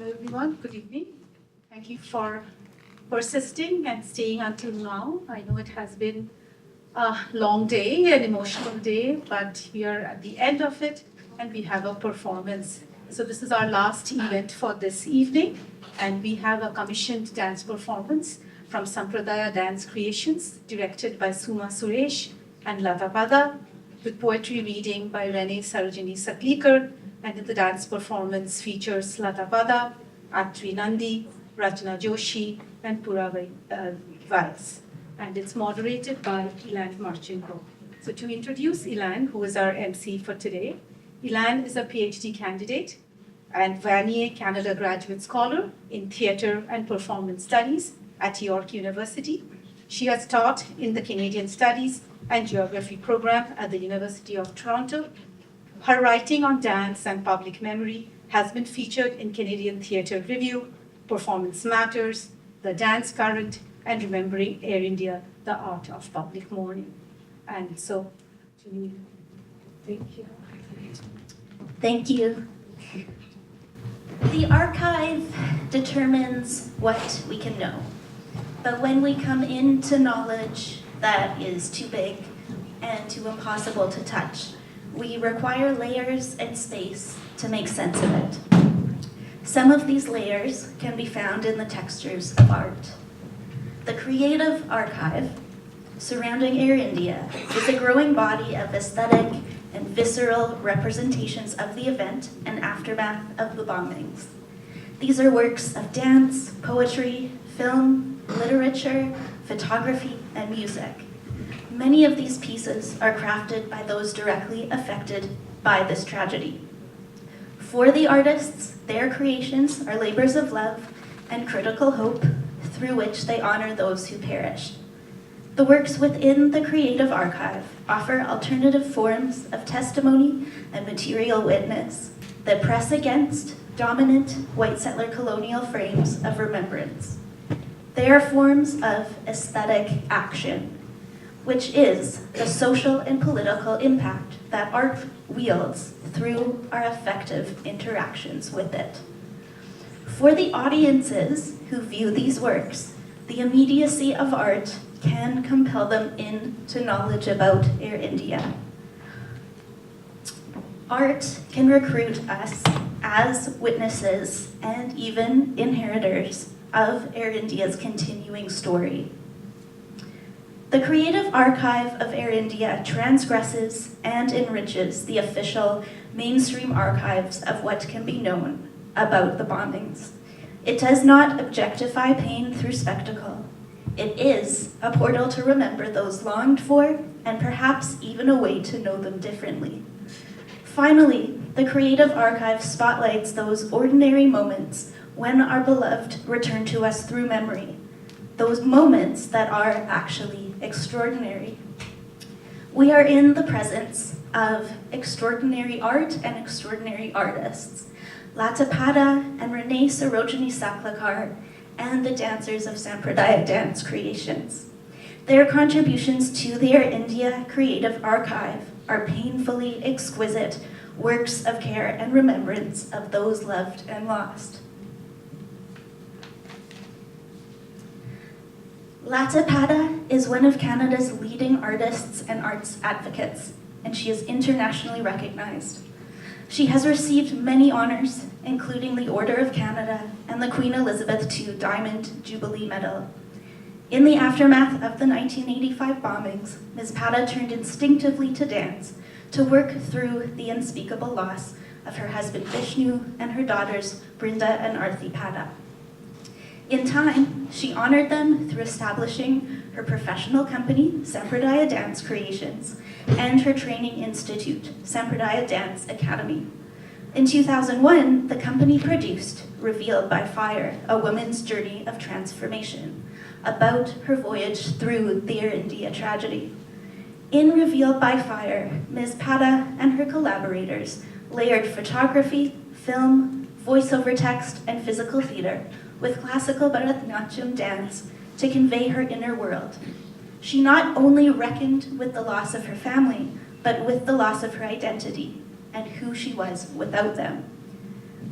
Hello everyone, good evening. Thank you for persisting and staying until now. I know it has been a long day, an emotional day, but we are at the end of it and we have a performance. So this is our last event for this evening, and we have a commissioned dance performance from Sampradaya Dance Creations, directed by Suma Suresh and Lata Pada, with poetry reading by Rene Sarojini Saklikar, and the dance performance features Lata Pada, Atri Nandi, Rachna Joshi, and Pura Vais. And it's moderated by Ilan Marchenko. So to introduce Ilan, who is our MC for today, Ilan is a PhD candidate and Vanier Canada Graduate Scholar in Theatre and Performance Studies at York University. She has taught in the Canadian Studies and Geography program at the University of Toronto. Her writing on dance and public memory has been featured in Canadian Theatre Review, Performance Matters, The Dance Current, and Remembering Air India, The Art of Public Mourning. And so, Janine, thank you. Thank you. The archive determines what we can know. But when we come into knowledge that is too big and too impossible to touch, we require layers and space to make sense of it. Some of these layers can be found in the textures of art. The creative archive surrounding Air India is a growing body of aesthetic and visceral representations of the event and aftermath of the bombings. These are works of dance, poetry, film, literature, photography, and music. Many of these pieces are crafted by those directly affected by this tragedy. For the artists, their creations are labors of love and critical hope through which they honor those who perished. The works within the creative archive offer alternative forms of testimony and material witness that press against dominant white settler colonial frames of remembrance. They are forms of aesthetic action, which is the social and political impact that art wields through our effective interactions with it. For the audiences who view these works, the immediacy of art can compel them into knowledge about Air India. Art can recruit us as witnesses and even inheritors of Air India's continuing story. The creative archive of Air India transgresses and enriches the official mainstream archives of what can be known about the bombings. It does not objectify pain through spectacle. It is a portal to remember those longed for and perhaps even a way to know them differently. Finally, the creative archive spotlights those ordinary moments when our beloved return to us through memory, those moments that are actually extraordinary. We are in the presence of extraordinary art and extraordinary artists, Lata Pada and Rene Sarojini Saklikar, and the dancers of Sampradaya Dance Creations. Their contributions to the Air India Creative Archive are painfully exquisite works of care and remembrance of those loved and lost. Lata Pada is one of Canada's leading artists and arts advocates, and she is internationally recognized. She has received many honors, including the Order of Canada and the Queen Elizabeth II Diamond Jubilee Medal. In the aftermath of the 1985 bombings, Ms. Pada turned instinctively to dance to work through the unspeakable loss of her husband Vishnu and her daughters Brinda and Arthi Pada. In time, she honored them through establishing her professional company, Sampradaya Dance Creations, and her training institute, Sampradaya Dance Academy. In 2001, the company produced Revealed by Fire, a woman's journey of transformation, about her voyage through the Air India tragedy. In Revealed by Fire, Ms. Pada and her collaborators layered photography, film, voiceover text, and physical theater with classical Bharatanatyam dance to convey her inner world. She not only reckoned with the loss of her family, but with the loss of her identity and who she was without them.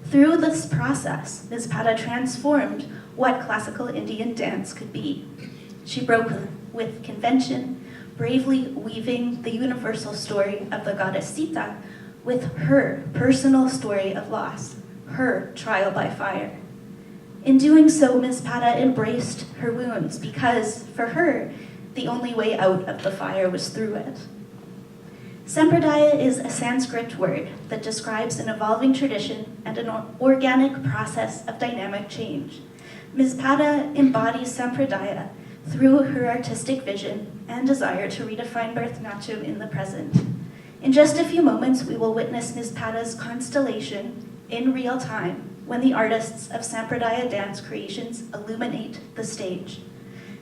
Through this process, Ms. Pada transformed what classical Indian dance could be. She broke with convention, bravely weaving the universal story of the goddess Sita with her personal story of loss, her trial by fire. In doing so, Ms. Pada embraced her wounds because, for her, the only way out of the fire was through it. Sampradaya is a Sanskrit word that describes an evolving tradition and an organic process of dynamic change. Ms. Pada embodies Sampradaya through her artistic vision and desire to redefine Bharatanatyam in the present. In just a few moments, we will witness Ms. Pada's constellation in real time when the artists of Sampradaya dance creations illuminate the stage.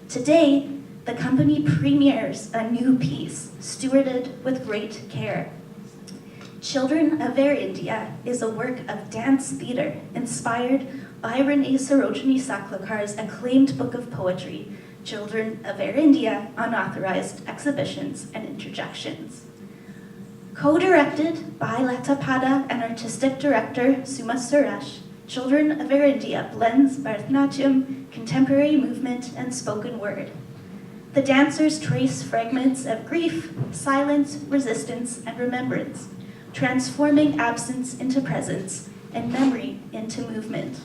Today, the company premieres a new piece, stewarded with great care. Children of Air India is a work of dance theater inspired by Renee Sarojini Saklakar's acclaimed book of poetry, Children of Air India, Unauthorized Exhibitions and Interjections. Co-directed by Lata Pada and artistic director Suma Suresh, Children of Air India blends Bharatanatyam, contemporary movement, and spoken word. The dancers trace fragments of grief, silence, resistance, and remembrance, transforming absence into presence and memory into movement.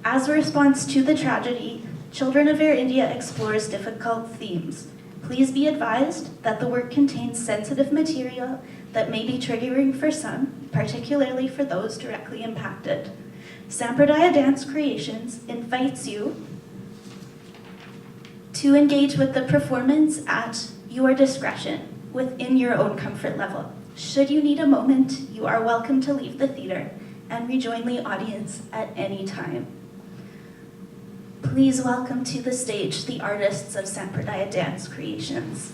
As a response to the tragedy, Children of Air India explores difficult themes. Please be advised that the work contains sensitive material that may be triggering for some, particularly for those directly impacted. Sampradaya Dance Creations invites you to engage with the performance at your discretion within your own comfort level. Should you need a moment, you are welcome to leave the theater and rejoin the audience at any time. Please welcome to the stage the artists of Sampradaya Dance Creations.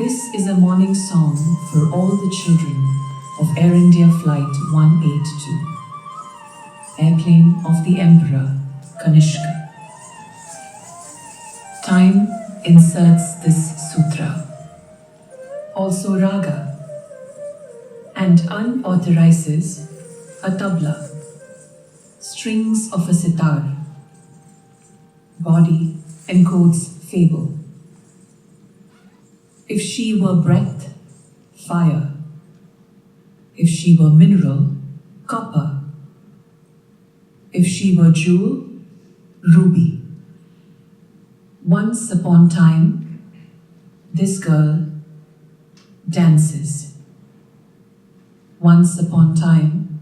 This is a morning song for all the children of Air India Flight 182, airplane of the Emperor Kanishka. Time inserts this sutra, also raga, and unauthorizes a tabla, strings of a sitar. Body encodes fable. If she were breath, fire. If she were mineral, copper. If she were jewel, ruby. Once upon time, this girl dances. Once upon time,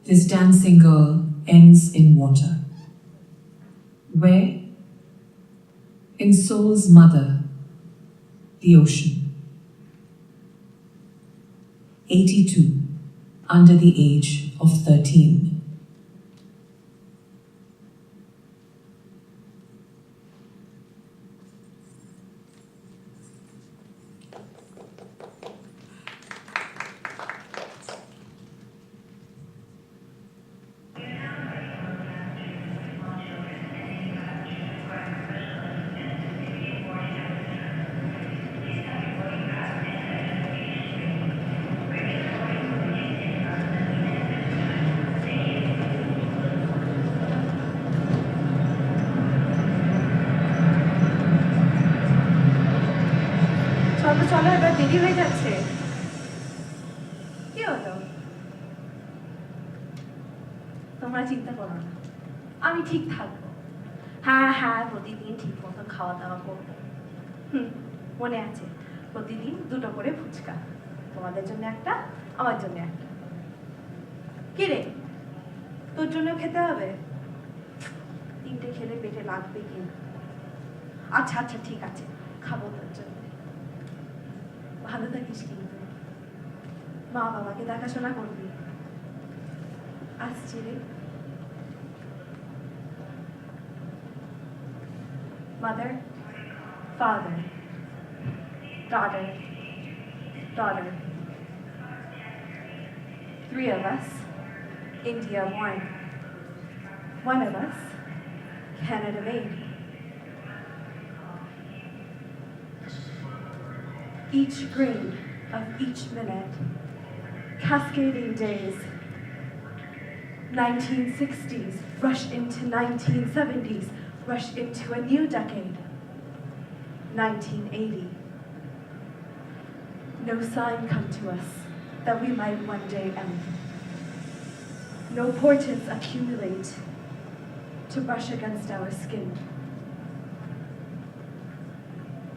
this dancing girl ends in water. Where? In soul's mother, the ocean. 82, under the age of 13. চলো চলো এবার দেরি হয়ে যাচ্ছে। কি হলো? তোমরা চিন্তা করো না, আমি ঠিক থাকবো। হ্যাঁ হ্যাঁ, প্রতিদিন ঠিক মতো খাওয়া দাওয়া করবো। মনে আছে, প্রতিদিন 2টো করে ফুচকা, তোমাদের জন্য একটা, আমার জন্য একটা। কি রে, তোর জন্য খেতে হবে? 3টে খেলে পেটে লাগবে কি না? আচ্ছা আচ্ছা ঠিক আছে, খাবো তোর জন্য। ভালো থাকিস কিন্তু, মা বাবাকে দেখাশোনা করবি। আসছি রে। Mother, father, daughter, daughter. 3 of us, India 1. 1 of us, Canada made. Each grain of each minute, cascading days. 1960s rush into 1970s, rush into a new decade. 1980. No sign come to us that we might one day end. No portents accumulate to brush against our skin.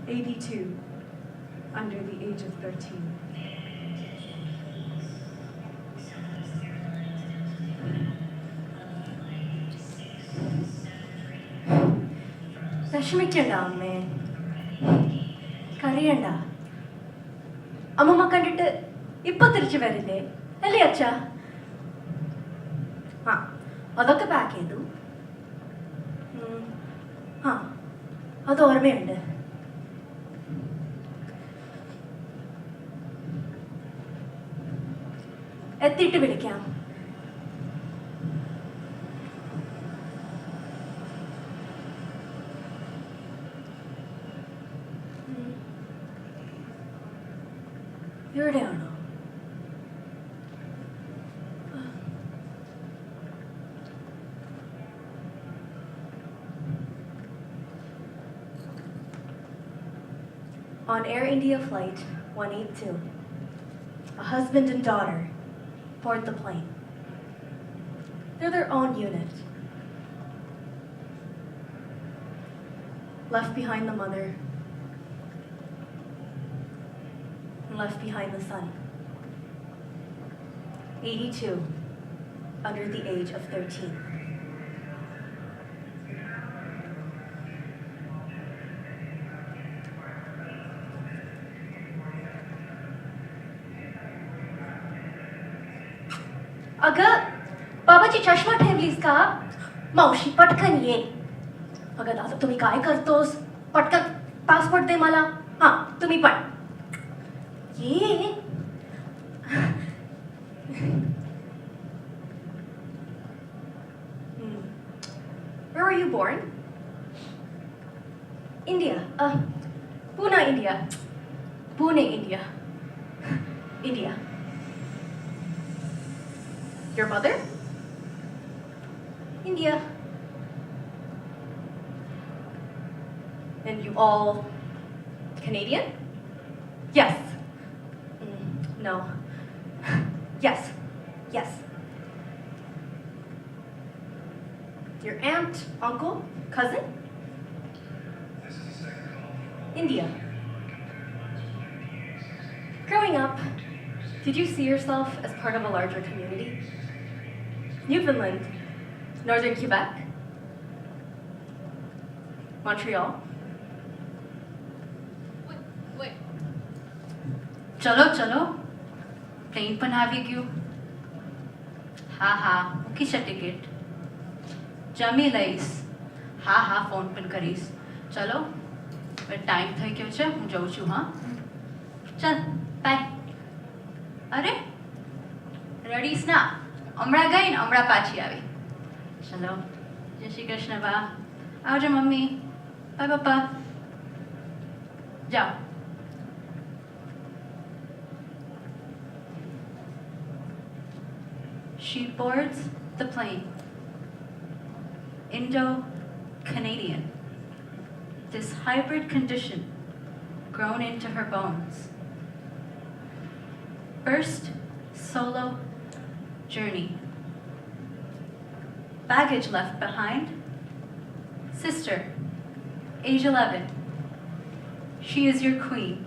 82. Under the age of 13. വിഷമിക്കണ്ട അമ്മേ, കരയണ്ട. അമ്മമ്മ കണ്ടിട്ട് ഇപ്പൊ തിരിച്ചു വരില്ലേ അല്ലേ അച്ഛാ? ആ, അതൊക്കെ പാക്ക് ചെയ്തു. ആ, അത് ഓർമ്മയുണ്ട്. എത്തിയിട്ട് വിളിക്കാം. ഇവിടെയാണോ? On Air India Flight 182, a husband and daughter board the plane. They're their own unit. Left behind the mother, and left behind the son. 82, under the age of 13. अगं बाबाची चष्मा ठेवलीस का मावशी पटकन ये अगं दादा तुम्ही काय करतोस पटकन पासपोर्ट दे मला हां तुम्ही पण ये Where were you born? India. Pune, India. Pune, India. India. Your mother? India. And you all Canadian? Yes. No. Yes. Yes. Your aunt, uncle, cousin? India. Growing up, did you see yourself as part of a larger community? Newfoundland, Northern Quebec, Montreal. Wait. चलो plane पण हवी Q हा मुकीच्या ticket जमी लईस हा phone पण करीस चलो time થઈ ગયો છે હું જાઉં છું હા ચલ બાય અરે રડીસ ના હમણાં ગઈ ને હમણાં પાછી આવી ચલો જય શ્રી કૃષ્ણ બા આવજો મમ્મી બાય પપ્પા જાઓ She boards the plane. Indo-Canadian. This hybrid condition grown into her bones. First solo journey. Baggage left behind. Sister, age 11. She is your queen,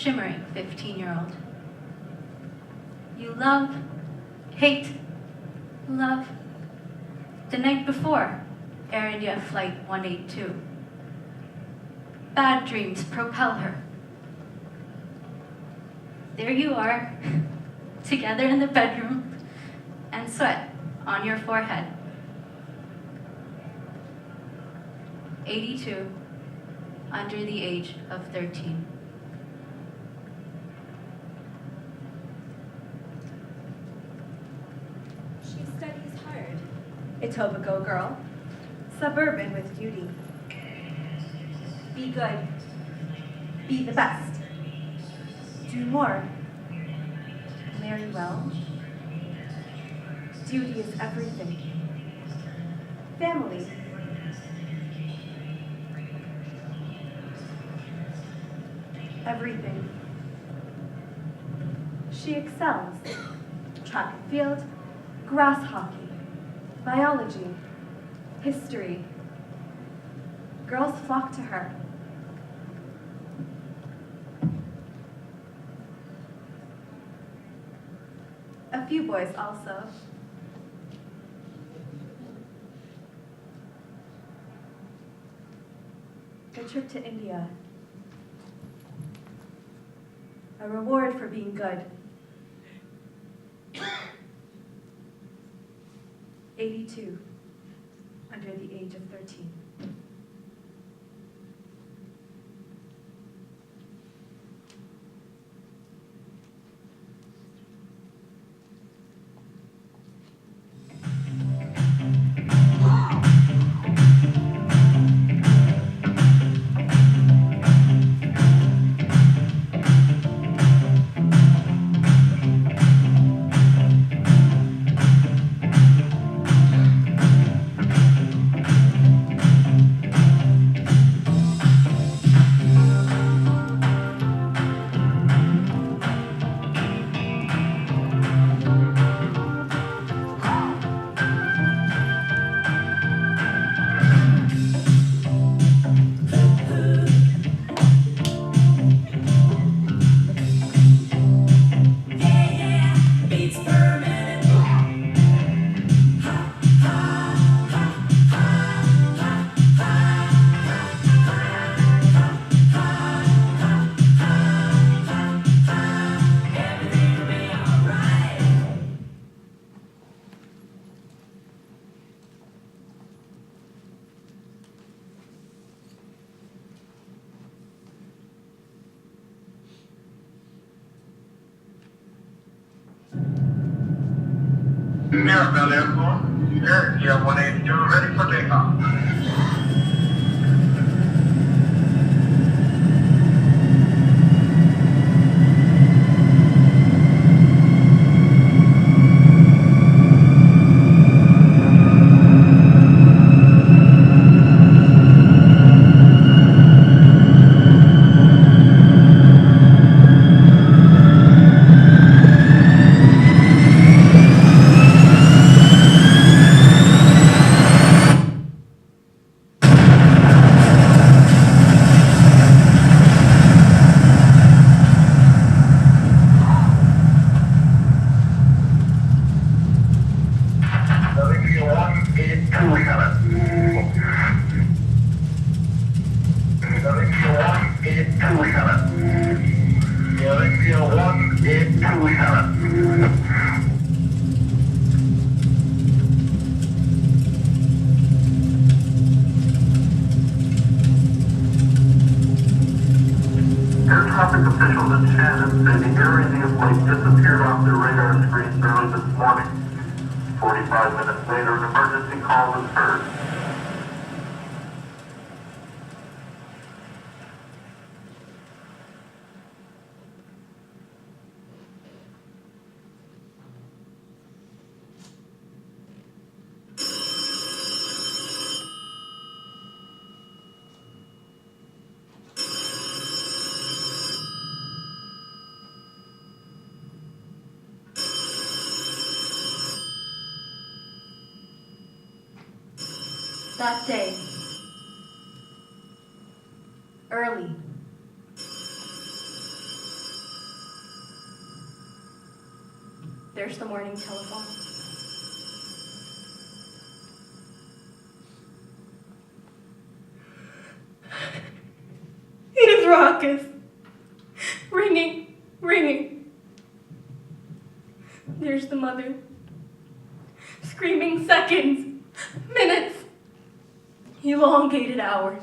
shimmering 15-year-old. You love, hate, love. The night before, Air India Flight 182. Bad dreams propel her. There you are, together in the bedroom, and sweat on your forehead. 82, under the age of 13. She studies hard. Etobicoke girl. Suburban with duty. Be good. Be the best. Do more. Marry well. Duty is everything. Family. Everything. She excels. Track and field, grass hockey, biology, history. Girls flock to her. A few boys also. A trip to India. A reward for being good. 82, under the age of 13. Yeah, Bel Air 4. Here, you have 182 ready for takeoff. Air traffic officials in Shannon say the Air India flight disappeared off their radar screens early this morning. 45 minutes later, an emergency call was heard. That day, early, there's the morning telephone. It is raucous. Ringing, ringing. There's the mother, screaming seconds, minutes, elongated hours.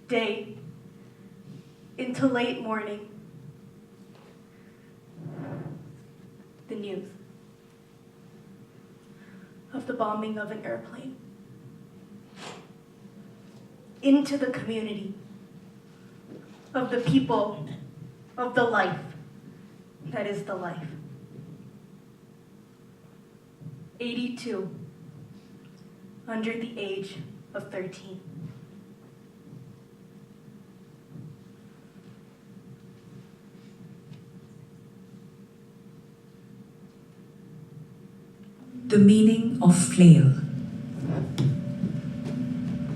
Day into late morning. The news of the bombing of an airplane. Into the community of the people, of the life that is the life. 82 under the age of 13. The meaning of flail.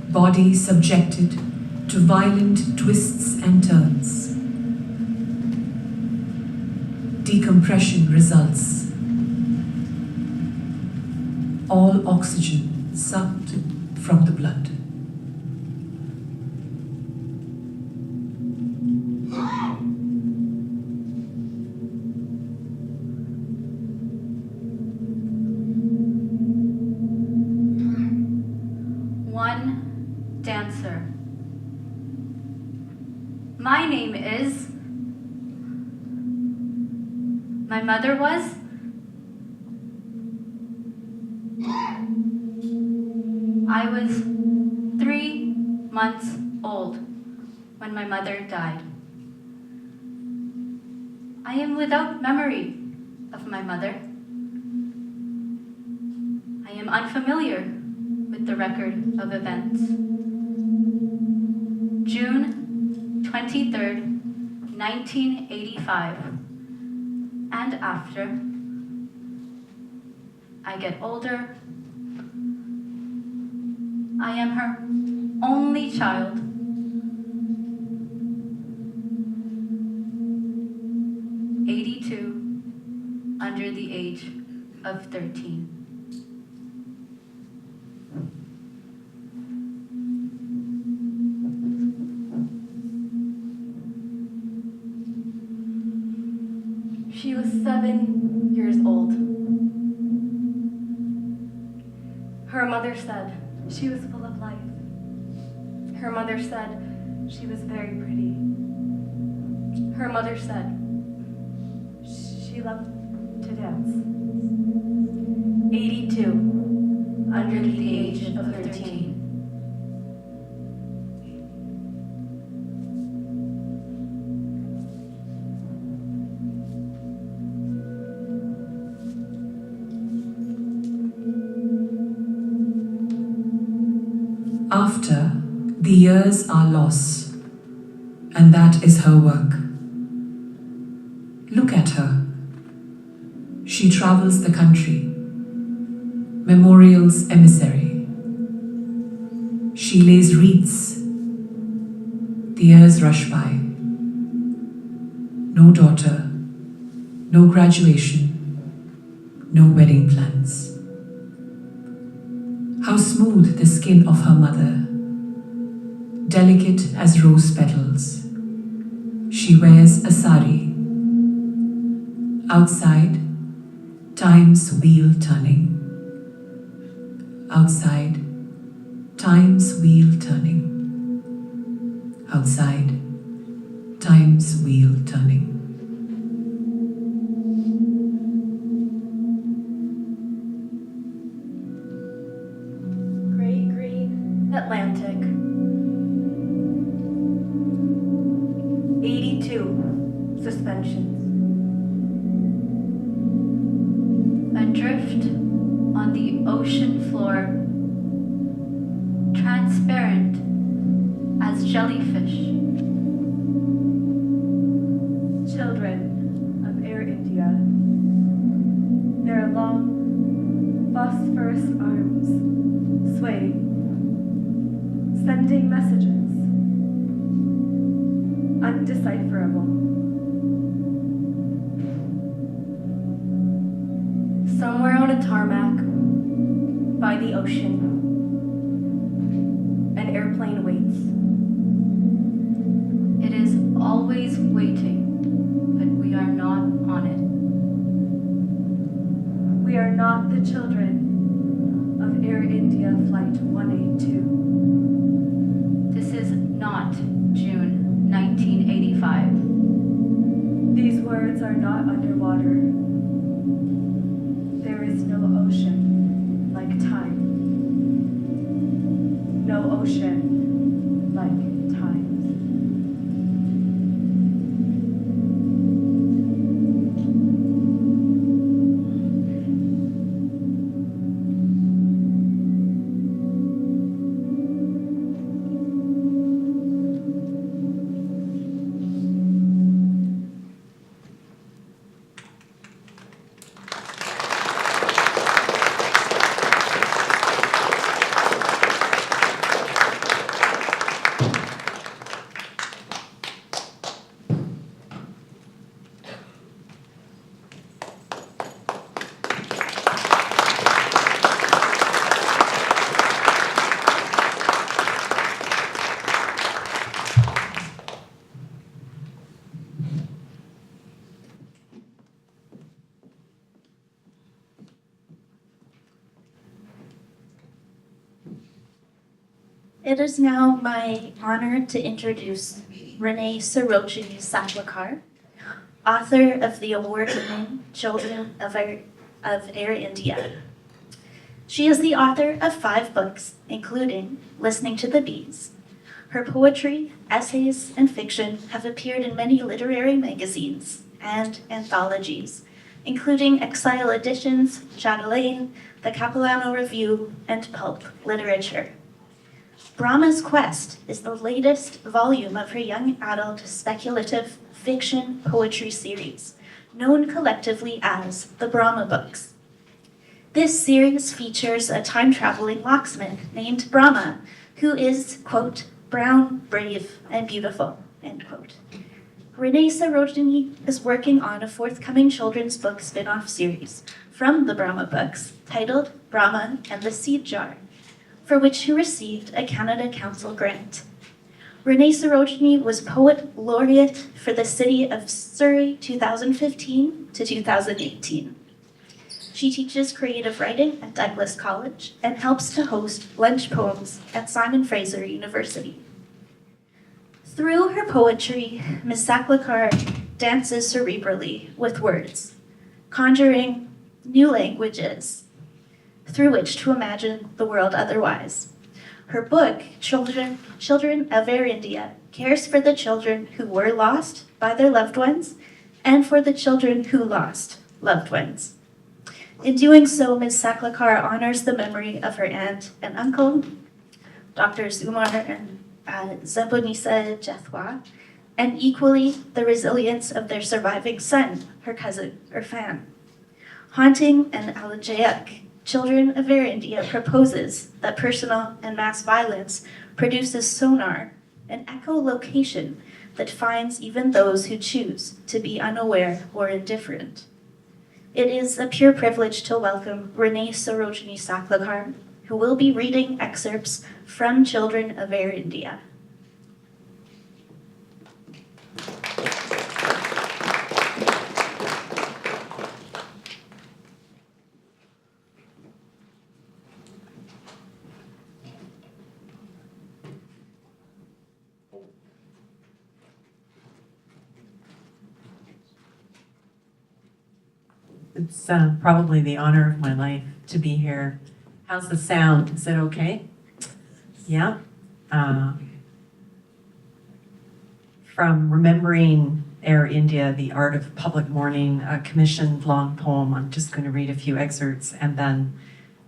Body subjected to violent twists and turns. Decompression results. All oxygen sucked from the blood. One dancer. My name is. My mother was. I was 3 months old when my mother died. I am without memory of my mother. I am unfamiliar with the record of events. June 23rd, 1985. And after I get older, I am her only child. Under the age of 13. She was 7 years old. Her mother said she was full of life. Her mother said she was very pretty. Her mother said she loved to dance. After, the years are loss, and that is her work. Look at her. She travels the country, memorial's emissary. She lays wreaths. The years rush by. No daughter, no graduation, no wedding plans. How smooth the skin of her mother, delicate as rose petals. She wears a sari. Outside, time's wheel turning. Outside, time's wheel turning. Outside, time's wheel turning. Great Green Atlantic. 82 suspensions. Adrift on the ocean floor, transparent as jellyfish. Children of Air India. Their long, phosphorus arms sway, sending messages, undecipherable. Somewhere on a tarmac, by the ocean, an airplane waits. It is always waiting, but we are not on it. We are not the children of Air India Flight 182. This is not June 1985. These words are not underwater. There is no ocean like time. No ocean like time. It is now my honor to introduce Renee Sarojini Saklakar, author of the award-winning Children of Air India. She is the author of 5 books, including Listening to the Bees. Her poetry, essays, and fiction have appeared in many literary magazines and anthologies, including Exile Editions, Chatelaine, the Capilano Review, and Pulp Literature. Brahma's Quest is the latest volume of her young adult speculative fiction poetry series, known collectively as the Brahma Books. This series features a time-traveling locksmith named Brahma, who is, quote, brown, brave, and beautiful, end quote. Renee Sarojini is working on a forthcoming children's book spin-off series from the Brahma Books titled Brahma and the Seed Jar, for which she received a Canada Council grant. Renee Sarojini was Poet Laureate for the City of Surrey 2015 to 2018. She teaches creative writing at Douglas College and helps to host lunch poems at Simon Fraser University. Through her poetry, Ms. Saklakar dances cerebrally with words, conjuring new languages through which to imagine the world otherwise. Her book, Children of Air India, cares for the children who were lost by their loved ones and for the children who lost loved ones. In doing so, Ms. Saklakar honors the memory of her aunt and uncle, Doctors Umar and Zabunisa Jethwa, and equally the resilience of their surviving son, her cousin, Irfan. Haunting and elegiac, Children of Air India proposes that personal and mass violence produces sonar, an echolocation that finds even those who choose to be unaware or indifferent. It is a pure privilege to welcome Renee Sarojini Saklakar, who will be reading excerpts from Children of Air India. It's probably the honor of my life to be here. How's the sound? Is it okay? Yeah. From Remembering Air India, The Art of Public Mourning, a commissioned long poem. I'm just going to read a few excerpts, and then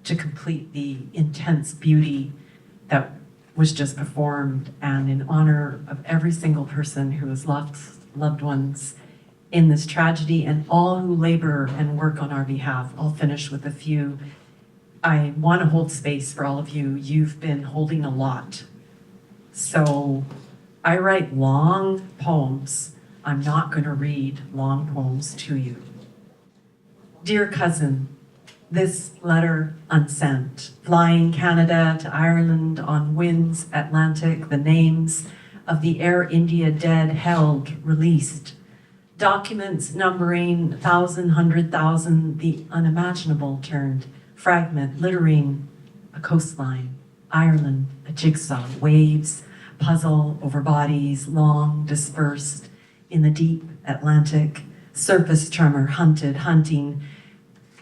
to complete the intense beauty that was just performed, and in honor of every single person who has lost loved ones in this tragedy and all who labor and work on our behalf. I'll finish with a few. I want to hold space for all of you. You've been holding a lot. So I write long poems. I'm not going to read long poems to you. Dear cousin, this letter unsent. Flying Canada to Ireland on winds Atlantic, the names of the Air India dead held, released. Documents numbering 1,000, 100,000, the unimaginable turned, fragment littering a coastline, Ireland, a jigsaw, waves, puzzle over bodies, long dispersed in the deep Atlantic, surface tremor, hunting,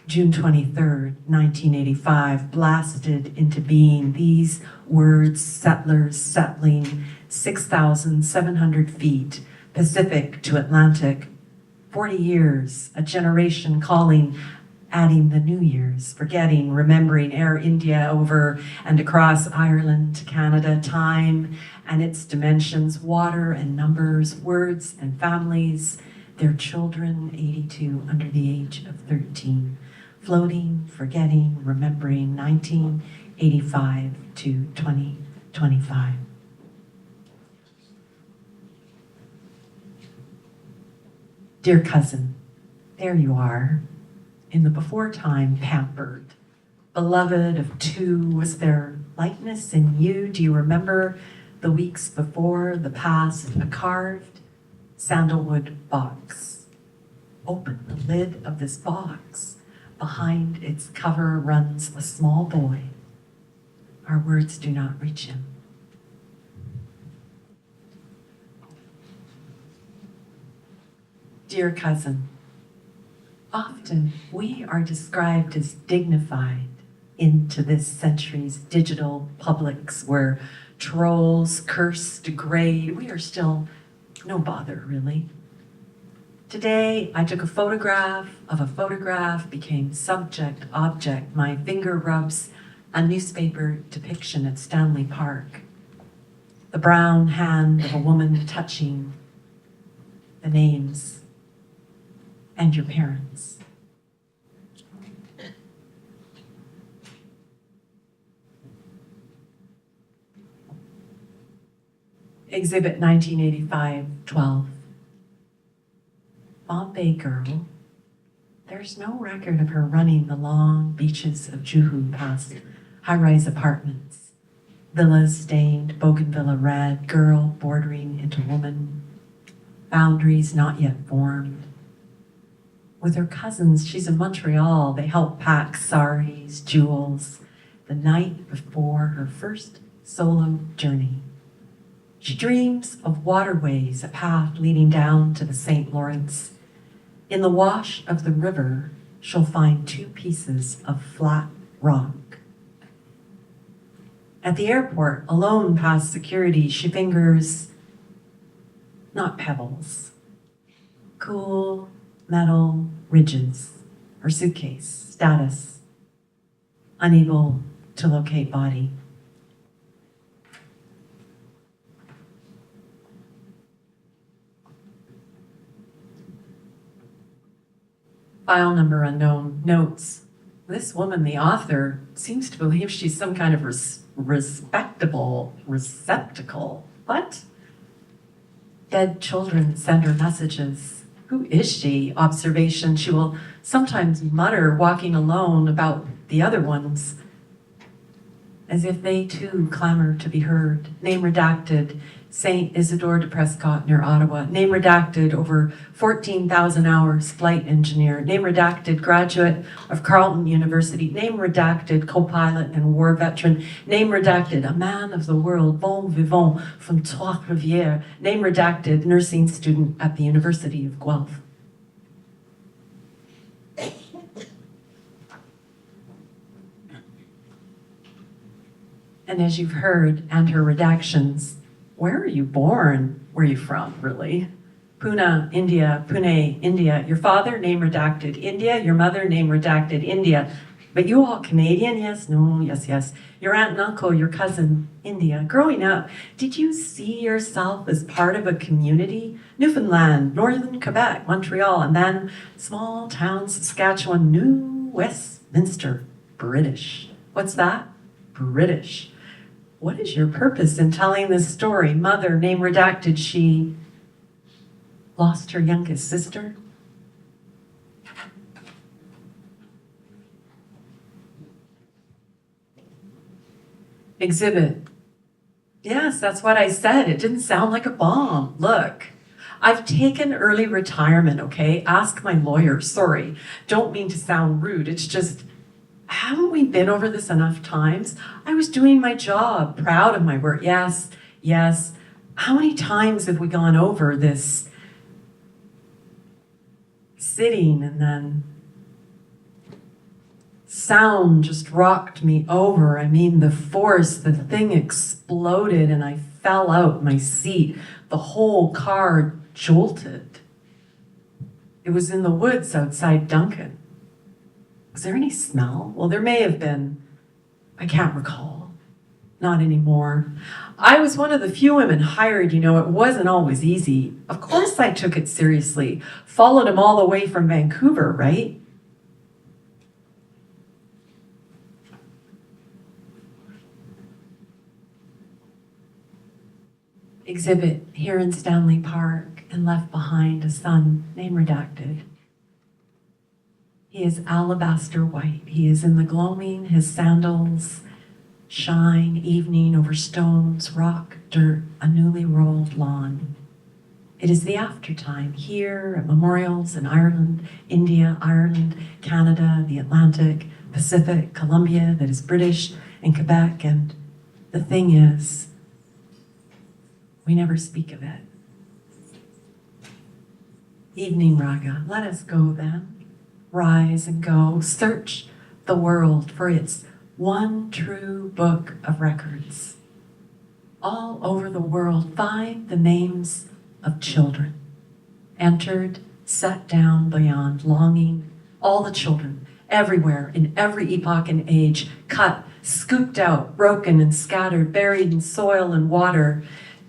June 23rd, 1985, blasted into being, these words, settlers settling 6,700 feet, Pacific to Atlantic, 40 years, a generation calling, adding the New Year's, forgetting, remembering Air India over and across Ireland to Canada, time and its dimensions, water and numbers, words and families, their children, 82 under the age of 13, floating, forgetting, remembering, 1985 to 2025. Dear cousin, there you are, in the before time pampered, beloved of two. Was there lightness in you? Do you remember the weeks before, the past, a carved sandalwood box? Open the lid of this box. Behind its cover runs a small boy. Our words do not reach him. Dear cousin, often we are described as dignified into this century's digital publics where trolls curse, degrade. We are still no bother, really. Today, I took a photograph of a photograph, became subject, object. My finger rubs a newspaper depiction at Stanley Park. The brown hand of a woman touching the names and your parents. Exhibit 1985-12. Bombay girl. There's no record of her running the long beaches of Juhu past high-rise apartments. Villas stained bougainvillea red, girl bordering into woman. Boundaries not yet formed. With her cousins, she's in Montreal. They help pack saris, jewels, the night before her first solo journey. She dreams of waterways, a path leading down to the St. Lawrence. In the wash of the river, she'll find two pieces of flat rock. At the airport, alone past security, she fingers not pebbles, cool metal ridges. Her suitcase, status, unable to locate body. File number unknown. Notes. This woman, the author, seems to believe she's some kind of respectable receptacle. What? Dead children send her messages. Who is she? Observation. She will sometimes mutter, walking alone, about the other ones, as if they too clamor to be heard. Name redacted. St. Isidore de Prescott near Ottawa. Name redacted, over 14,000 hours, flight engineer. Name redacted, graduate of Carleton University. Name redacted, co-pilot and war veteran. Name redacted, a man of the world, bon vivant from Trois-Rivières. Name redacted, nursing student at the University of Guelph. And as you've heard, and her redactions, where are you born? Where are you from, really? Pune, India, Pune, India. Your father, name redacted. India, your mother, name redacted. India. But you all Canadian? Yes, no, yes, yes. Your aunt and uncle, your cousin, India. Growing up, did you see yourself as part of a community? Newfoundland, Northern Quebec, Montreal, and then small town Saskatchewan, New Westminster, British. What's that? British. What is your purpose in telling this story? Mother, name redacted, she lost her youngest sister. Exhibit. Yes, that's what I said. It didn't sound like a bomb. Look, I've taken early retirement, okay? Ask my lawyer. Sorry, don't mean to sound rude. It's just, haven't we been over this enough times? I was doing my job, proud of my work. Yes, yes. How many times have we gone over this sitting and then sound just rocked me over? I mean, the force, the thing exploded and I fell out my seat. The whole car jolted. It was in the woods outside Duncan. Was there any smell? Well, there may have been. I can't recall. Not anymore. I was one of the few women hired, it wasn't always easy. Of course I took it seriously. Followed him all the way from Vancouver, right? Exhibit here in Stanley Park and left behind a son, name redacted. He is alabaster white. He is in the gloaming, his sandals shine, evening over stones, rock, dirt, a newly rolled lawn. It is the aftertime here at memorials in Ireland, India, Ireland, Canada, the Atlantic, Pacific, Colombia, that is British, and Quebec, and the thing is, we never speak of it. Evening raga, let us go then. Rise and go, search the world for its one true book of records. All over the world, find the names of children. Entered, set down beyond longing, all the children, everywhere, in every epoch and age, cut, scooped out, broken and scattered, buried in soil and water.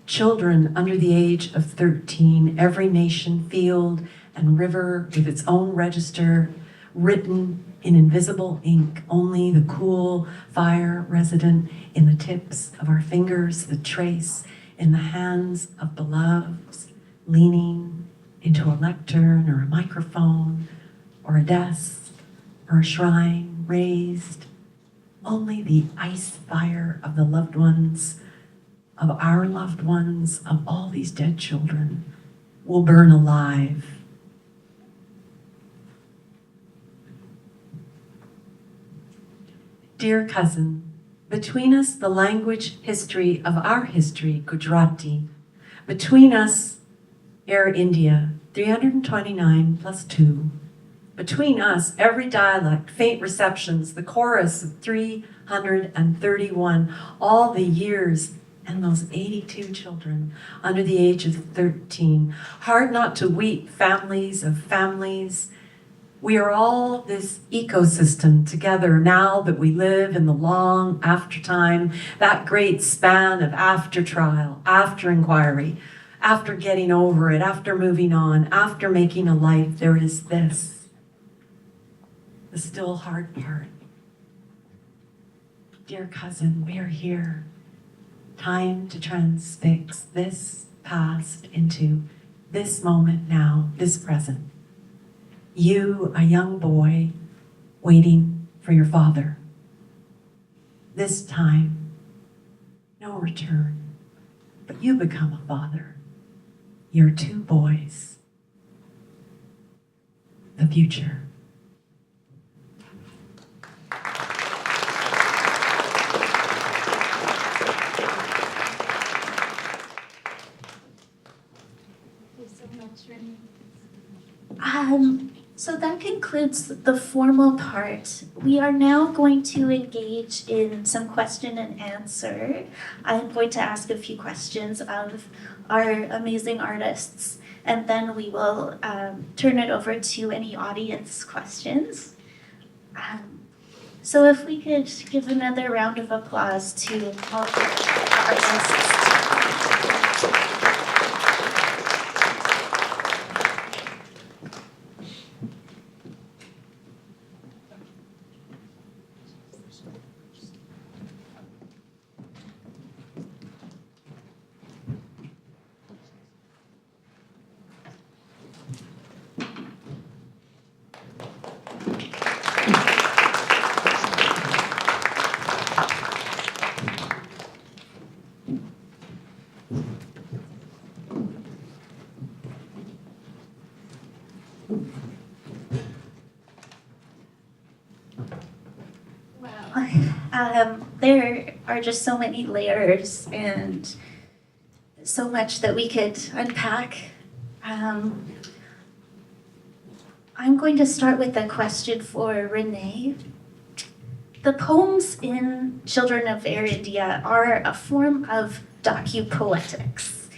Children under the age of 13, every nation, field, and river with its own register, written in invisible ink, only the cool fire resident in the tips of our fingers, the trace in the hands of beloveds, leaning into a lectern or a microphone or a desk or a shrine raised, only the ice fire of the loved ones, of our loved ones, of all these dead children, will burn alive. Dear cousin, between us the language history of our history, Gujarati. Between us, Air India, 329 plus 2. Between us, every dialect, faint receptions, the chorus of 331, all the years, and those 82 children under the age of 13. Hard not to weep, families of families. We are all this ecosystem together now that we live in the long after time, that great span of after trial, after inquiry, after getting over it, after moving on, after making a life. There is this. the still hard part. Dear cousin, we are here. Time to transfix this past into this moment now, this present. You, a young boy, waiting for your father. This time, no return, but you become a father. Your 2 boys. The future. So that concludes the formal part. We are now going to engage in some question and answer. I'm going to ask a few questions of our amazing artists, and then we will turn it over to any audience questions. So if we could give another round of applause to all the artists. There are just so many layers and so much that we could unpack. I'm going to start with a question for Renee. The poems in Children of Air India are a form of docu-poetics.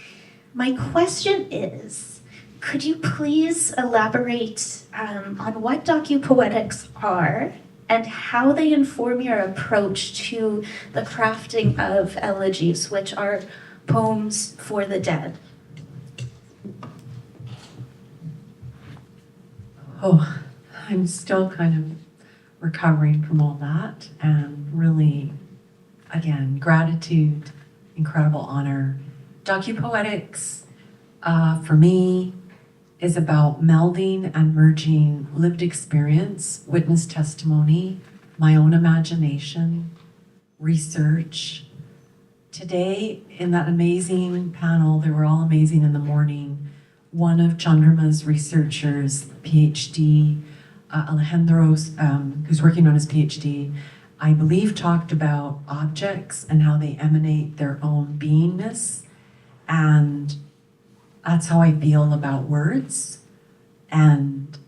My question is, could you please elaborate on what docu-poetics are and how they inform your approach to the crafting of elegies, which are poems for the dead? Oh, I'm still kind of recovering from all that, and really, again, gratitude, incredible honor. Docu-poetics, for me, is about melding and merging lived experience, witness testimony, my own imagination, research. Today, in that amazing panel, they were all amazing in the morning, one of Chandrama's researchers, PhD, Alejandro's, who's working on his PhD, I believe talked about objects and how they emanate their own beingness. And that's how I feel about words and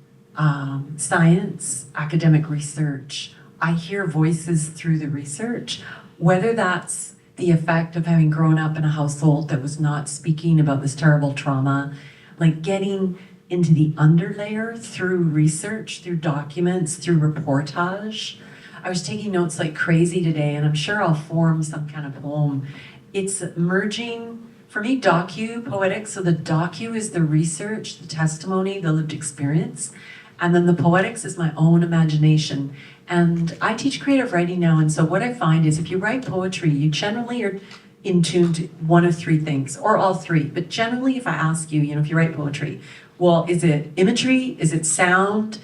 science, academic research. I hear voices through the research, whether that's the effect of having grown up in a household that was not speaking about this terrible trauma, like getting into the underlayer through research, through documents, through reportage. I was taking notes like crazy today, and I'm sure I'll form some kind of poem. It's merging, for me, docu-poetics, so the docu is the research, the testimony, the lived experience, and then the poetics is my own imagination. And I teach creative writing now, and so what I find is if you write poetry, you generally are in tune to one of 3 things, or all 3, but generally if I ask you, if you write poetry, well, is it imagery, is it sound,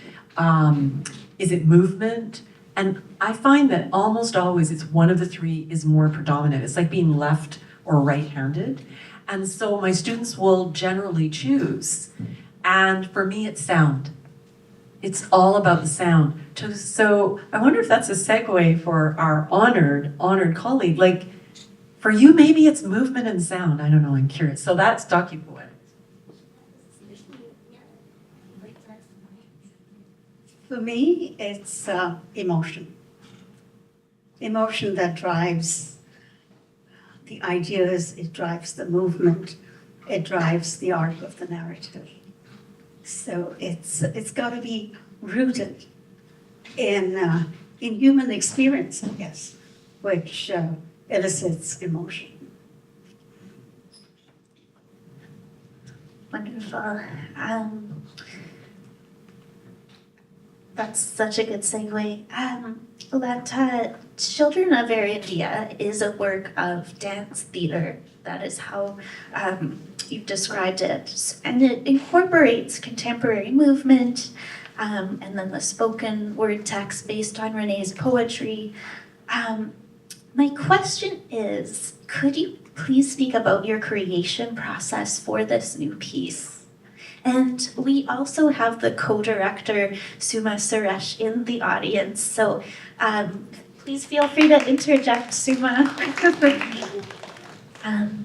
is it movement? And I find that almost always it's one of the 3 is more predominant. It's like being left or right-handed. And so my students will generally choose. And for me, it's sound. It's all about the sound. So I wonder if that's a segue for our honored colleague. Like, for you, maybe it's movement and sound. I don't know, I'm curious. So that's docu-poetics. For me, it's emotion. Emotion that drives the ideas, it drives the movement, it drives the arc of the narrative. So it's got to be rooted in human experience, I guess, which elicits emotion. Wonderful. That's such a good segue. Children of Air India is a work of dance theater. That is how you've described it. And it incorporates contemporary movement and then the spoken word text based on Renee's poetry. My question is, could you please speak about your creation process for this new piece? And we also have the co-director, Suma Suresh, in the audience. So please feel free to interject, Suma.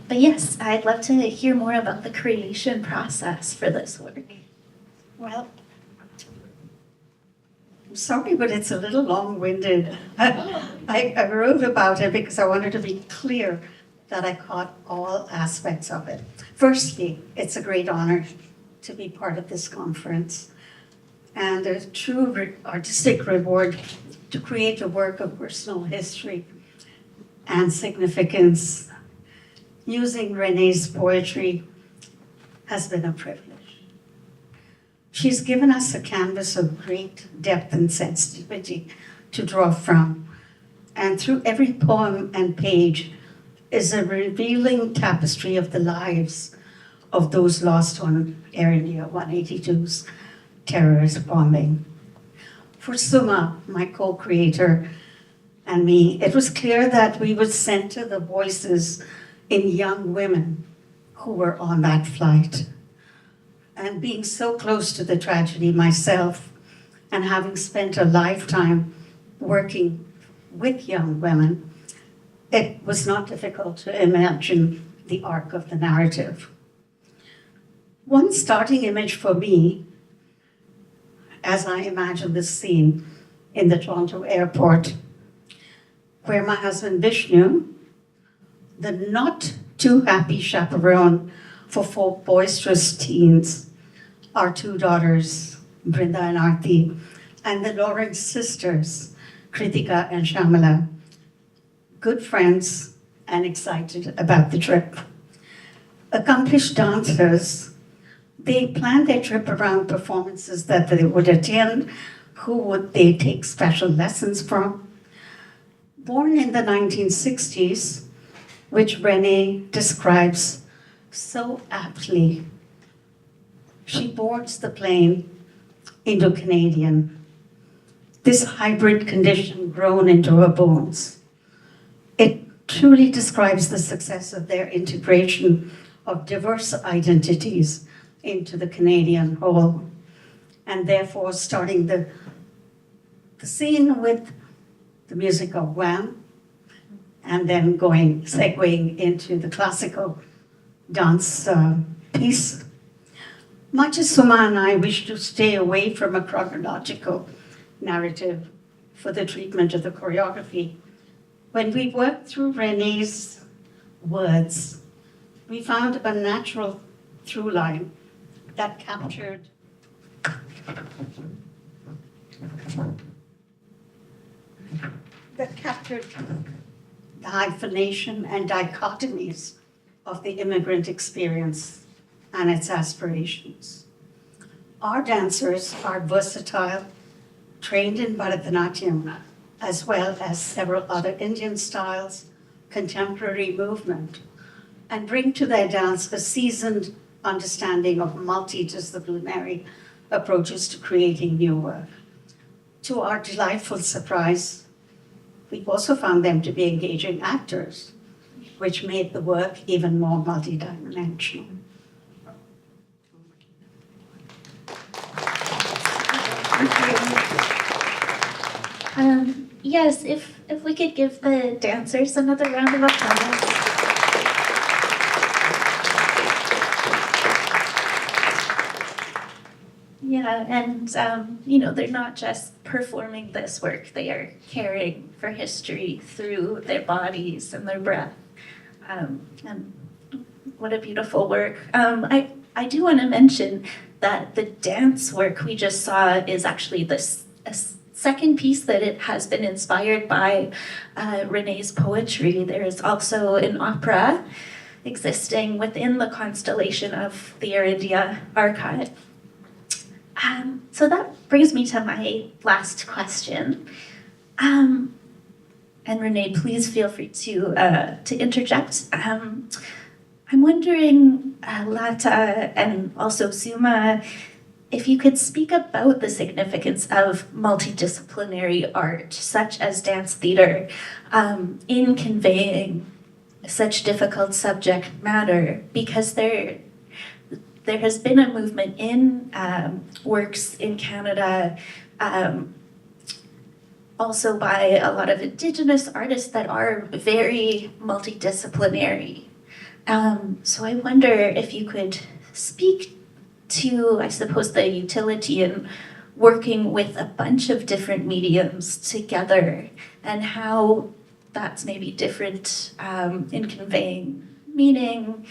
But yes, I'd love to hear more about the creation process for this work. Well, I'm sorry, but it's a little long-winded. I wrote about it because I wanted to be clear that I caught all aspects of it. Firstly, it's a great honor to be part of this conference, and a true artistic reward to create a work of personal history and significance using Renee's poetry has been a privilege. She's given us a canvas of great depth and sensitivity to draw from, and through every poem and page is a revealing tapestry of the lives of those lost on Air India 182's terrorist bombing. For Suma, my co-creator, and me, it was clear that we would center the voices in young women who were on that flight. And being so close to the tragedy myself, and having spent a lifetime working with young women, it was not difficult to imagine the arc of the narrative. One starting image for me, as I imagine this scene in the Toronto airport, where my husband Vishnu, the not too happy chaperone for 4 boisterous teens, our 2 daughters, Brinda and Aarti, and the Lawrence sisters, Kritika and Shamala, good friends and excited about the trip. Accomplished dancers, they planned their trip around performances that they would attend. Who would they take special lessons from? Born in the 1960s, which Renee describes so aptly, she boards the plane Indo-Canadian, this hybrid condition grown into her bones. It truly describes the success of their integration of diverse identities into the Canadian whole, and therefore starting the scene with the music of Wham, and then segueing into the classical dance piece. Much as Suma and I wish to stay away from a chronological narrative for the treatment of the choreography, when we worked through Renee's words, we found a natural through line that captured the hyphenation and dichotomies of the immigrant experience and its aspirations. Our dancers are versatile, trained in Bharatanatyam, as well as several other Indian styles, contemporary movement, and bring to their dance a seasoned understanding of multidisciplinary approaches to creating new work. To our delightful surprise, we've also found them to be engaging actors, which made the work even more multidimensional. Yes, if we could give the dancers another round of applause. Yeah, and they're not just performing this work, they are caring for history through their bodies and their breath. And what a beautiful work. I do want to mention that the dance work we just saw is actually a second piece that it has been inspired by Renee's poetry. There is also an opera existing within the constellation of the Air India archive. So that brings me to my last question. And Renee, please feel free to interject. I'm wondering, Lata and also Suma, if you could speak about the significance of multidisciplinary art, such as dance theater, in conveying such difficult subject matter, because there has been a movement in works in Canada, also by a lot of Indigenous artists that are very multidisciplinary. So I wonder if you could speak to, I suppose, the utility in working with a bunch of different mediums together and how that's maybe different in conveying meaning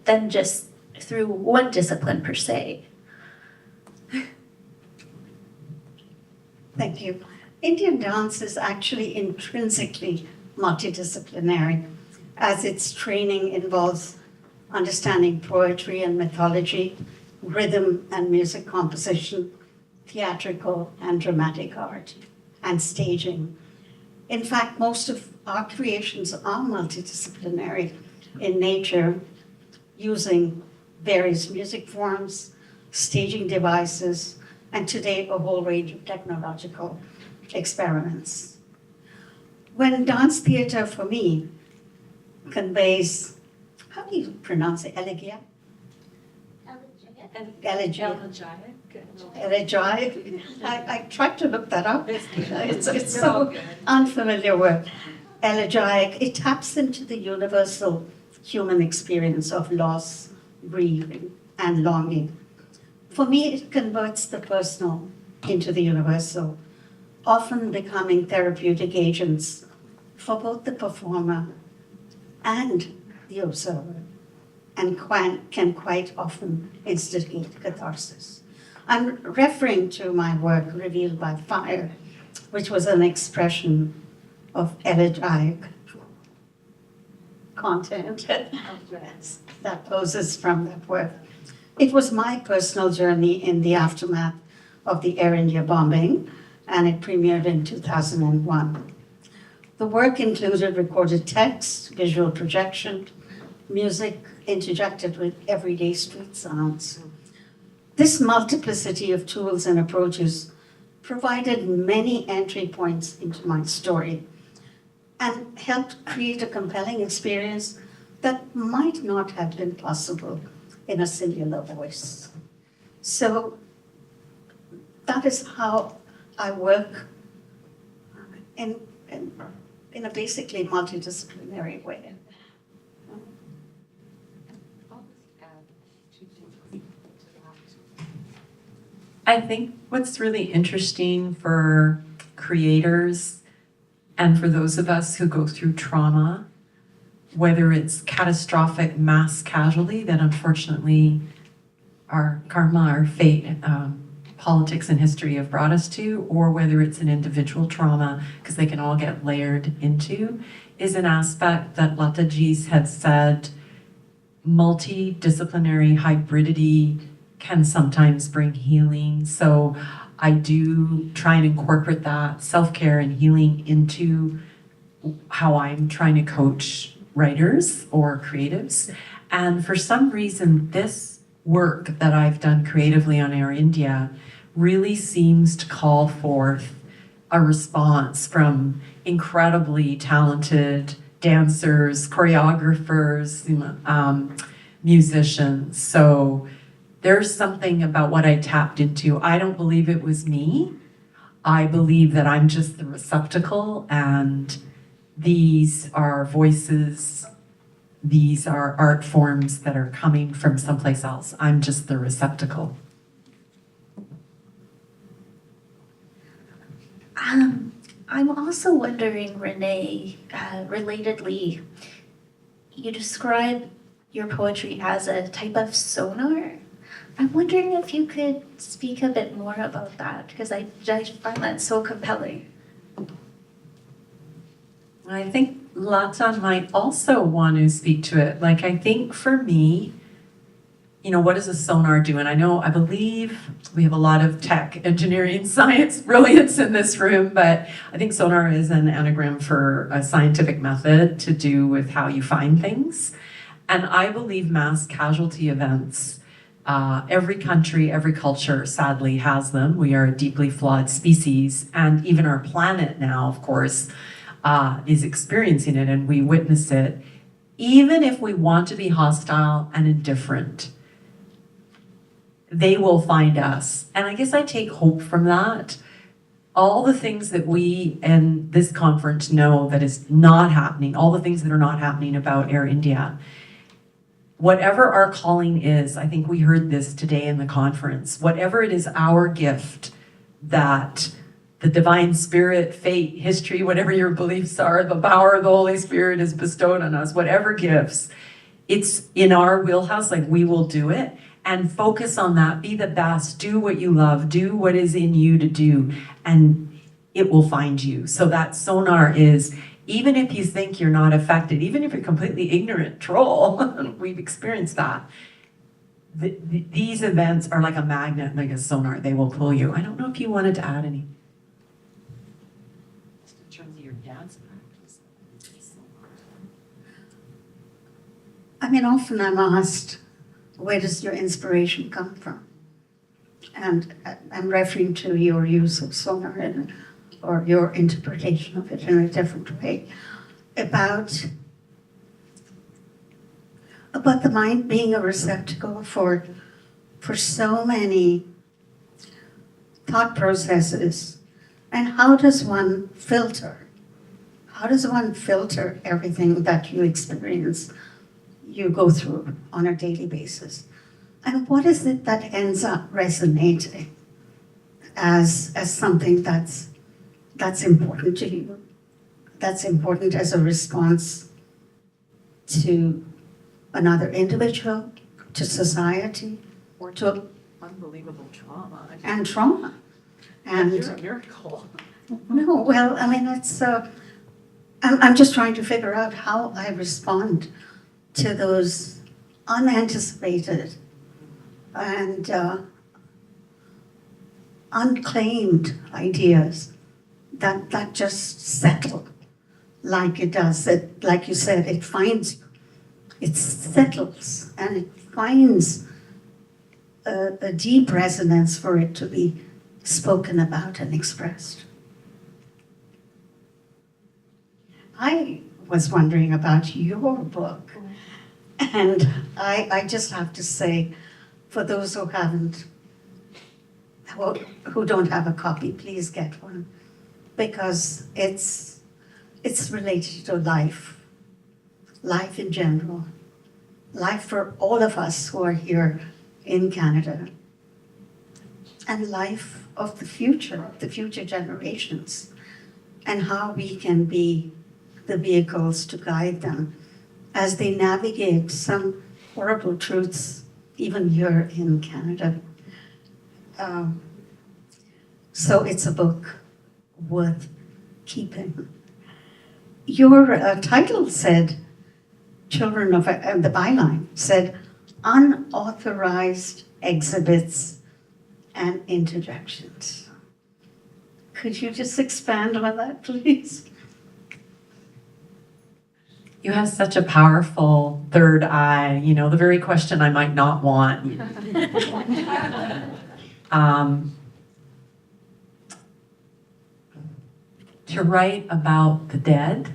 than just through one discipline per se. Thank you. Indian dance is actually intrinsically multidisciplinary, as its training involves understanding poetry and mythology, rhythm and music composition, theatrical and dramatic art, and staging. In fact, most of our creations are multidisciplinary in nature, using various music forms, staging devices, and today a whole range of technological experiments. When dance theater, for me, conveys, how do you pronounce it, elegia? Elegiac. I tried to look that up. It's so unfamiliar word. Elegiac. It taps into the universal human experience of loss, grieving, and longing. For me, it converts the personal into the universal, often becoming therapeutic agents for both the performer and the observer, and can quite often instigate catharsis. I'm referring to my work, Revealed by Fire, which was an expression of elegiac content that poses from that work. It was my personal journey in the aftermath of the Air India bombing, and it premiered in 2001. The work included recorded text, visual projection, music interjected with everyday street sounds. This multiplicity of tools and approaches provided many entry points into my story and helped create a compelling experience that might not have been possible in a singular voice. So that is how I work in a basically multidisciplinary way. I think what's really interesting for creators and for those of us who go through trauma, whether it's catastrophic mass casualty that unfortunately our karma, our fate, politics and history have brought us to, or whether it's an individual trauma, because they can all get layered into, is an aspect that Lataji's had said multidisciplinary hybridity can sometimes bring healing. So I do try and incorporate that self-care and healing into how I'm trying to coach writers or creatives. And for some reason, this work that I've done creatively on Air India really seems to call forth a response from incredibly talented dancers, choreographers, musicians. So there's something about what I tapped into. I don't believe it was me. I believe that I'm just the receptacle, and these are voices, these are art forms that are coming from someplace else. I'm just the receptacle. I'm also wondering, Renee, relatedly, you describe your poetry as a type of sonar. I'm wondering if you could speak a bit more about that, because I find that so compelling. I think Lata might also want to speak to it. Like, I think for me, what does a sonar do? And I believe we have a lot of tech, engineering, science brilliance in this room, but I think sonar is an anagram for a scientific method to do with how you find things. And I believe mass casualty events, every country, every culture, sadly, has them. We are a deeply flawed species, and even our planet now, of course, is experiencing it, and we witness it. Even if we want to be hostile and indifferent, they will find us. And I guess I take hope from that. All the things that we in this conference know that is not happening, all the things that are not happening about Air India, whatever our calling is, I think we heard this today in the conference, whatever it is our gift that the divine spirit, fate, history, whatever your beliefs are, the power of the Holy Spirit is bestowed on us, whatever gifts, it's in our wheelhouse, like we will do it. And focus on that, be the best, do what you love, do what is in you to do, and it will find you. So that sonar is, even if you think you're not affected, even if you're completely ignorant, troll, we've experienced that. These events are like a magnet, like a sonar, they will pull you. I don't know if you wanted to add any. Just in terms of your dance practice. I mean, often I'm asked, where does your inspiration come from? And I'm referring to your use of sonar or your interpretation of it in a different way, about the mind being a receptacle for so many thought processes. And how does one filter? How does one filter everything that you experience, you go through on a daily basis? And what is it that ends up resonating as something that's important to you, that's important as a response to another individual, to society, or to Unbelievable trauma. and trauma? And You're a miracle. no, well, I mean, it's I'm just trying to figure out how I respond to those unanticipated and unclaimed ideas that just settle like it does. It, like you said, it finds, it settles, and it finds a deep resonance for it to be spoken about and expressed. I was wondering about your book, and I just have to say, for those who haven't, who don't have a copy, please get one, because it's related to life in general, life for all of us who are here in Canada, and life of the future generations, and how we can be the vehicles to guide them as they navigate some horrible truths, even here in Canada. So it's a book worth keeping. Your title said, Children of, the byline said, unauthorized exhibits and interjections. Could you just expand on that, please? You have such a powerful third eye, the very question I might not want. To write about the dead,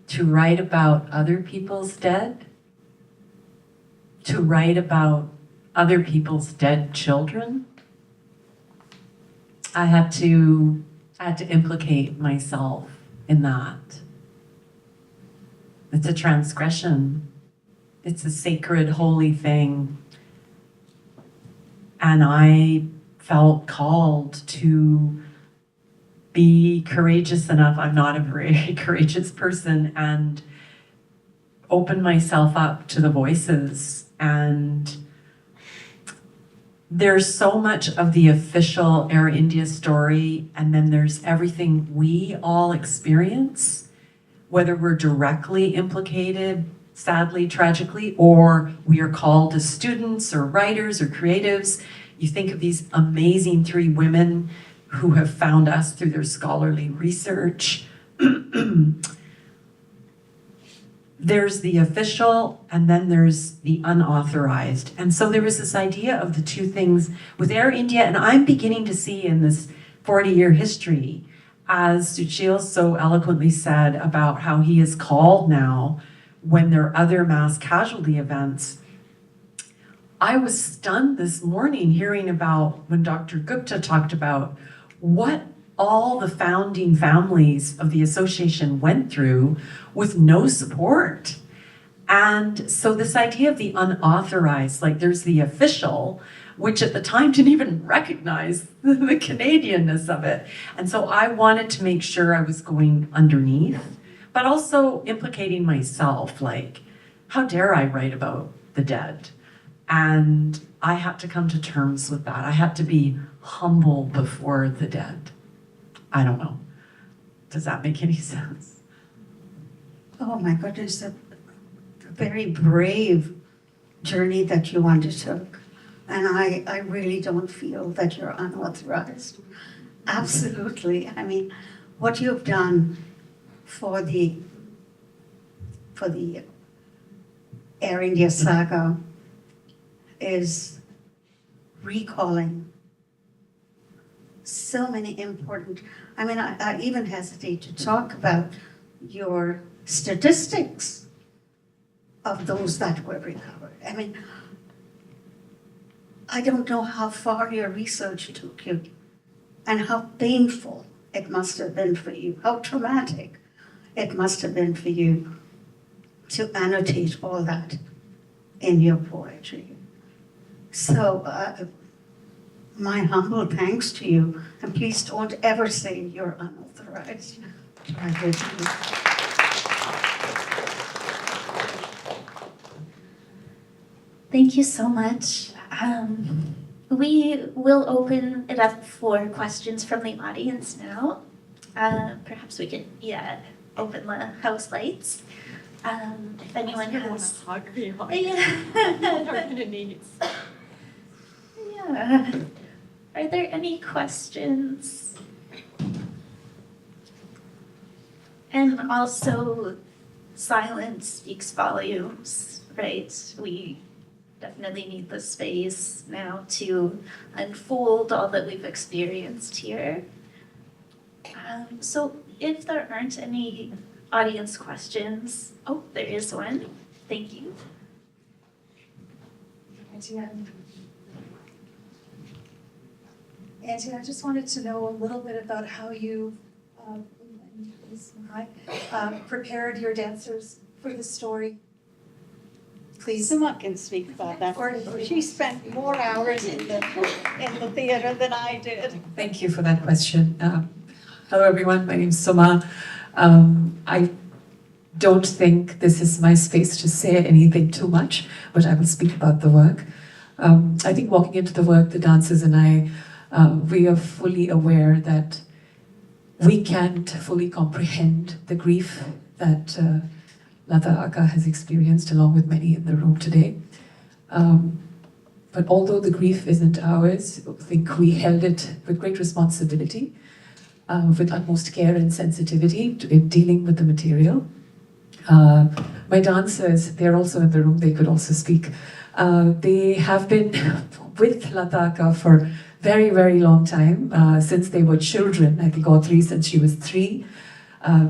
to write about other people's dead, to write about other people's dead children. I had to implicate myself in that. It's a transgression. It's a sacred, holy thing. And I felt called to be courageous enough. I'm not a very courageous person, and open myself up to the voices. And there's so much of the official Air India story, and then there's everything we all experience, whether we're directly implicated sadly, tragically, or we are called as students or writers or creatives. You think of these amazing 3 women who have found us through their scholarly research. There's the official, and then there's the unauthorized. And so there was this idea of the 2 things with Air India, and I'm beginning to see in this 40-year history, as Suchil so eloquently said about how he is called now when there are other mass casualty events. I was stunned this morning hearing about when Dr. Gupta talked about what all the founding families of the association went through with no support. And so this idea of the unauthorized, like there's the official, which at the time didn't even recognize the Canadianness of it. And so I wanted to make sure I was going underneath, but also implicating myself, like, how dare I write about the dead? And I had to come to terms with that. I had to be humble before the dead. I don't know. Does that make any sense? Oh my goodness, a very brave journey that you undertook. And I really don't feel that you're unauthorized. Absolutely. I mean, what you've done for the Air India saga is recalling so many important, I mean, I even hesitate to talk about your statistics of those that were recovered. I mean, I don't know how far your research took you and how painful it must have been for you, how traumatic it must have been for you to annotate all that in your poetry. So my humble thanks to you, and please don't ever say you're unauthorized. I did. Thank you so much. We will open it up for questions from the audience now. Perhaps we can, open the house lights. If anyone has... Yeah. Are there any questions? And also, silence speaks volumes, right? We definitely need the space now to unfold all that we've experienced here. So if there aren't any audience questions, oh, there is one. Thank you. Auntie, I just wanted to know a little bit about how you prepared your dancers for the story. Please. Suma can speak about that. She spent more hours in the theater than I did. Thank you for that question. Hello, everyone. My name is Suma. I don't think this is my space to say anything too much, but I will speak about the work. I think walking into the work, the dancers and I, we are fully aware that we can't fully comprehend the grief that Lata Akka has experienced, along with many in the room today. But although the grief isn't ours, I think we held it with great responsibility, with utmost care and sensitivity in dealing with the material. My dancers, they're also in the room, they could also speak. They have been with Lata Akka for very, very long time, since they were children, I think all 3 since she was 3.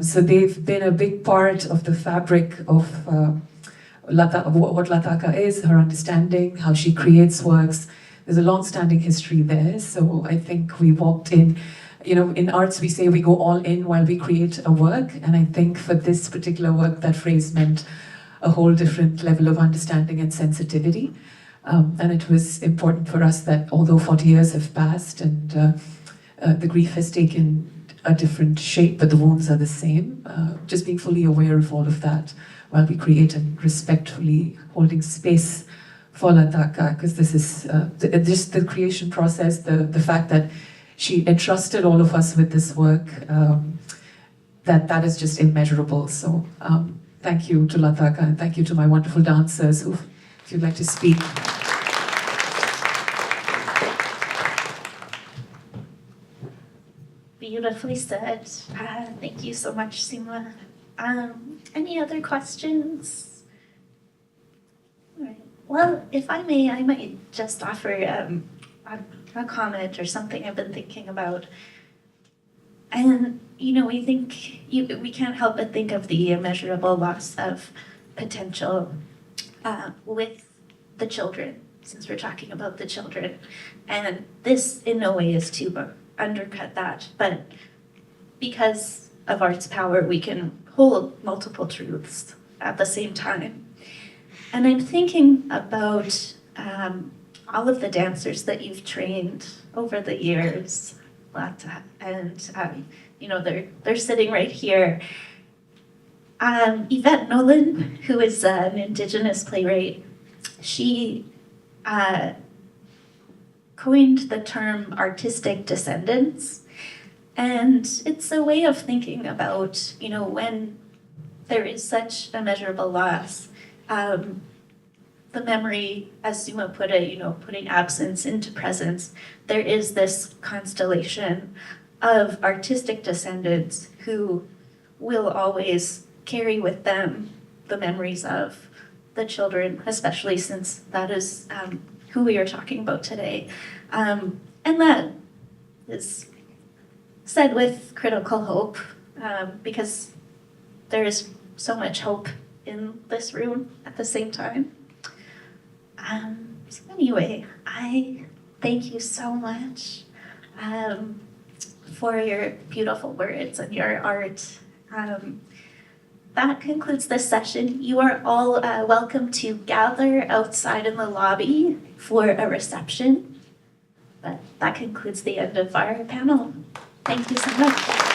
So they've been a big part of the fabric of what Lata Akka is, her understanding, how she creates works. There's a long-standing history there, so I think we walked in. You know, in arts we say we go all in while we create a work, and I think for this particular work that phrase meant a whole different level of understanding and sensitivity. And it was important for us that although 40 years have passed and the grief has taken a different shape, but the wounds are the same, just being fully aware of all of that while we create and respectfully holding space for Lata Akka, because this is just the creation process, the fact that she entrusted all of us with this work, that is just immeasurable. So thank you to Lataka, and thank you to my wonderful dancers who, if you'd like to speak. Beautifully said. Thank you so much, Sima. Any other questions? All right. Well, if I may, I might just offer a comment or something I've been thinking about. And we can't help but think of the immeasurable loss of potential with the children, since we're talking about the children. And this in no way is to undercut that, but because of art's power, we can hold multiple truths at the same time. And I'm thinking about all of the dancers that you've trained over the years, Lata, and they're sitting right here. Yvette Nolan, who is an Indigenous playwright, she coined the term artistic descendants. And it's a way of thinking about, when there is such immeasurable loss, the memory, as Suma put it, putting absence into presence, there is this constellation of artistic descendants who will always carry with them the memories of the children, especially since that is who we are talking about today. And that is said with critical hope, because there is so much hope in this room at the same time. So anyway, I thank you so much for your beautiful words and your art. That concludes this session. You are all welcome to gather outside in the lobby for a reception. But that concludes the end of our panel. Thank you so much.